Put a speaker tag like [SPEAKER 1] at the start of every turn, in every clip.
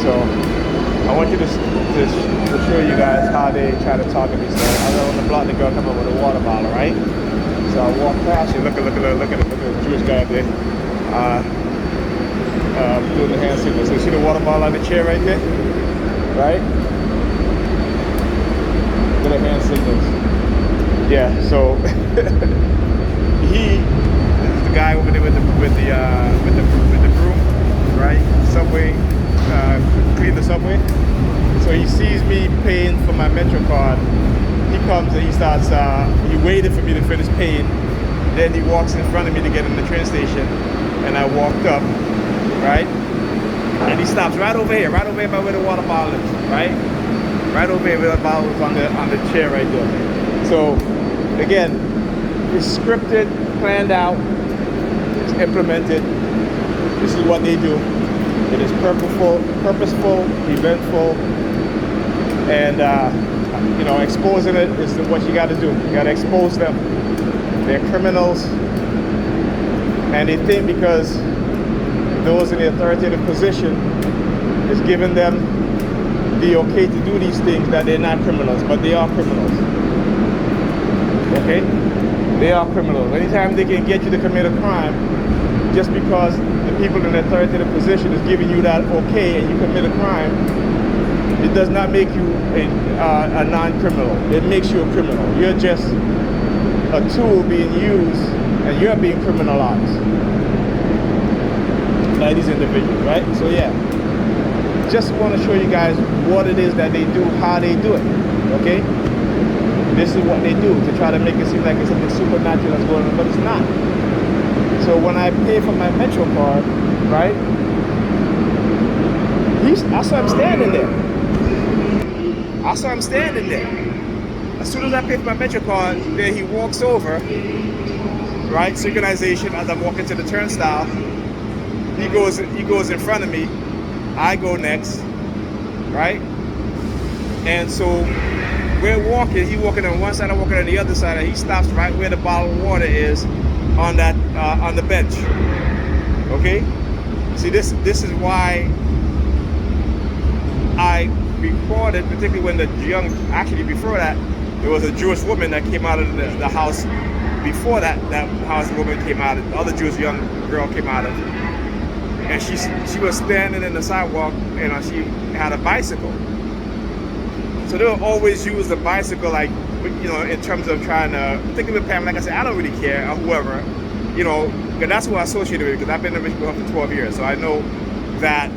[SPEAKER 1] So I want you to show you guys how they try to target me. So I was on the block, the girl come up with a water bottle, right? So I walk past you, look at the Jewish guy up there, doing the hand signal. So you see the water bottle on the chair right there, right? Look at the hand signals. Yeah. So this is the guy over there with the broom, right? Subway, clean the subway. So he sees me paying for my Metro card. He comes and he starts, he waited for me to finish paying. Then he walks in front of me to get in the train station. And I walked up, right? And he stops right over here by where the water bottle is, right? Right over here where the bottle is on the chair right there. So, again, it's scripted, planned out, it's implemented. This is what they do. It is purposeful, eventful, and exposing it is what you got to do. You got to expose them. They're criminals, and they think because those in the authoritative position is giving them the okay to do these things that they're not criminals, but they are criminals. Okay? They are criminals. Anytime they can get you to commit a crime, just because the people in the authoritative position is giving you that okay and you commit a crime, it does not make you a non-criminal. It makes you a criminal. You're just a tool being used and you're being criminalized by these individuals, right? So yeah, just want to show you guys what it is that they do, how they do it, okay? This is what they do to try to make it seem like it's something supernatural that's going on, but it's not. So when I pay for my Metro card, right, I saw him standing there. As soon as I pay for my Metro card, then he walks over, right, synchronization as I'm walking to the turnstile. He goes in front of me, I go next, right? And so we're walking, he's walking on one side, I'm walking on the other side, and he stops right where the bottle of water is on the bench. Okay? See, this is why I recorded, particularly when before that, there was a Jewish woman that came out of the house before that house woman came out, the other Jewish young girl came out of. And she was standing in the sidewalk and she had a bicycle. So they'll always use the bicycle, like, in terms of trying to, particularly with Pam, like I said, I don't really care, or whoever, because that's who I associated with, because I've been in the relationship for 12 years. So I know that,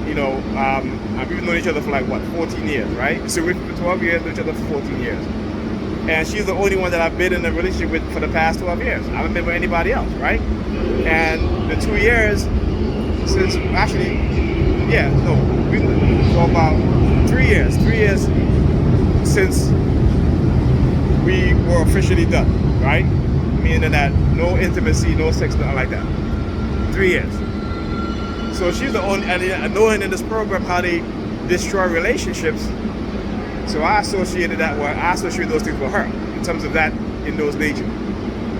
[SPEAKER 1] we've known each other for 14 years, right? So we've been for 12 years, known each other for 14 years. And she's the only one that I've been in a relationship with for the past 12 years. I haven't been with anybody else, right? And the 2 years since, so about 3 years. 3 years since we were officially done, right? Meaning that no intimacy, no sex, nothing like that. 3 years. So she's the only, and knowing in this program how they destroy relationships, so I associate those things with her in terms of that, in those nature.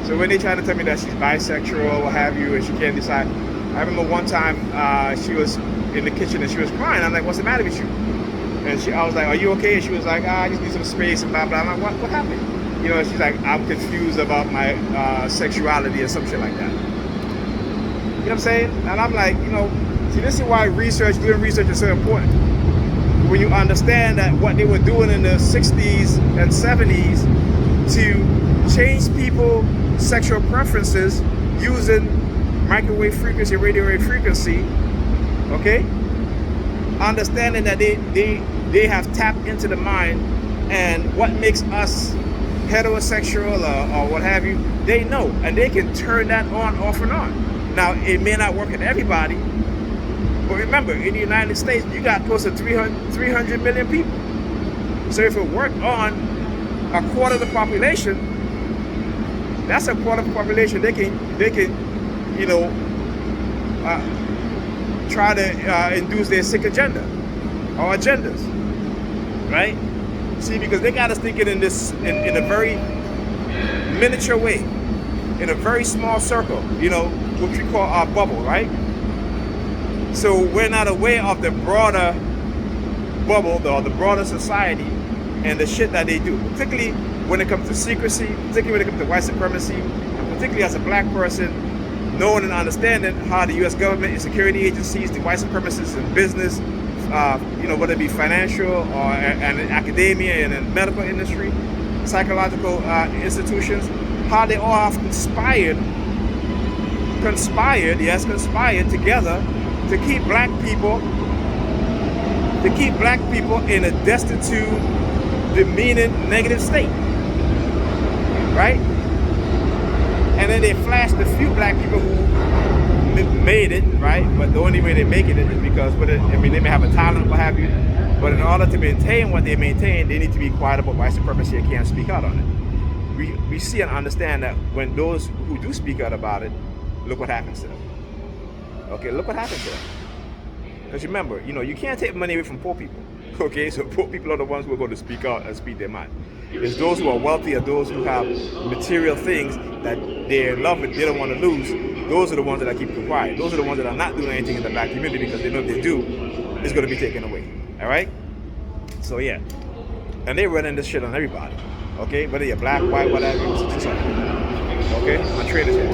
[SPEAKER 1] So when they try to tell me that she's bisexual or what have you, and she can't decide, I remember one time she was in the kitchen and she was crying. I'm like, what's the matter with you? And I was like, are you okay? And she was like, I just need some space and blah, blah. I'm like, what happened? She's like, I'm confused about my sexuality or some shit like that. You know what I'm saying? And I'm like, see, this is why doing research is so important. When you understand that what they were doing in the 60s and 70s to change people's sexual preferences using microwave frequency, radio wave frequency, okay? Understanding that they have tapped into the mind, and what makes us heterosexual or what have you, they know, and they can turn that on, off and on. Now, it may not work in everybody, but remember, in the United States, you got close to 300 million people. So if it worked on a quarter of the population, that's a quarter of the population. They can try to induce their sick agenda or agendas, right? See, because they got us thinking in a very miniature way, in a very small circle, which we call our bubble, right? So we're not aware of the broader bubble or the broader society and the shit that they do, particularly when it comes to secrecy, particularly when it comes to white supremacy, and particularly as a black person, knowing and understanding how the U.S. government and security agencies, the white supremacists in business, whether it be financial or and in academia and in medical industry, psychological institutions, how they all have conspired together to keep black people in a destitute, demeaning, negative state, right? And then they flash the few black people who made it, right? But the only way they make it is because, they may have a talent, what have you, but in order to maintain what they maintain, they need to be quiet about white supremacy and can't speak out on it. We see and understand that when those who do speak out about it, look what happens to them. Okay, look what happens to them. Because remember, you can't take money away from poor people. Okay, so poor people are the ones who are going to speak out and speak their mind. It's those who are wealthy or those who have material things that they're in love with, they don't want to lose. Those are the ones that are keeping quiet. Those are the ones that are not doing anything in the black community because they know if they do, it's going to be taken away. All right? So yeah. And they're running this shit on everybody. Okay? Whether you're black, white, whatever. Okay? My traders here.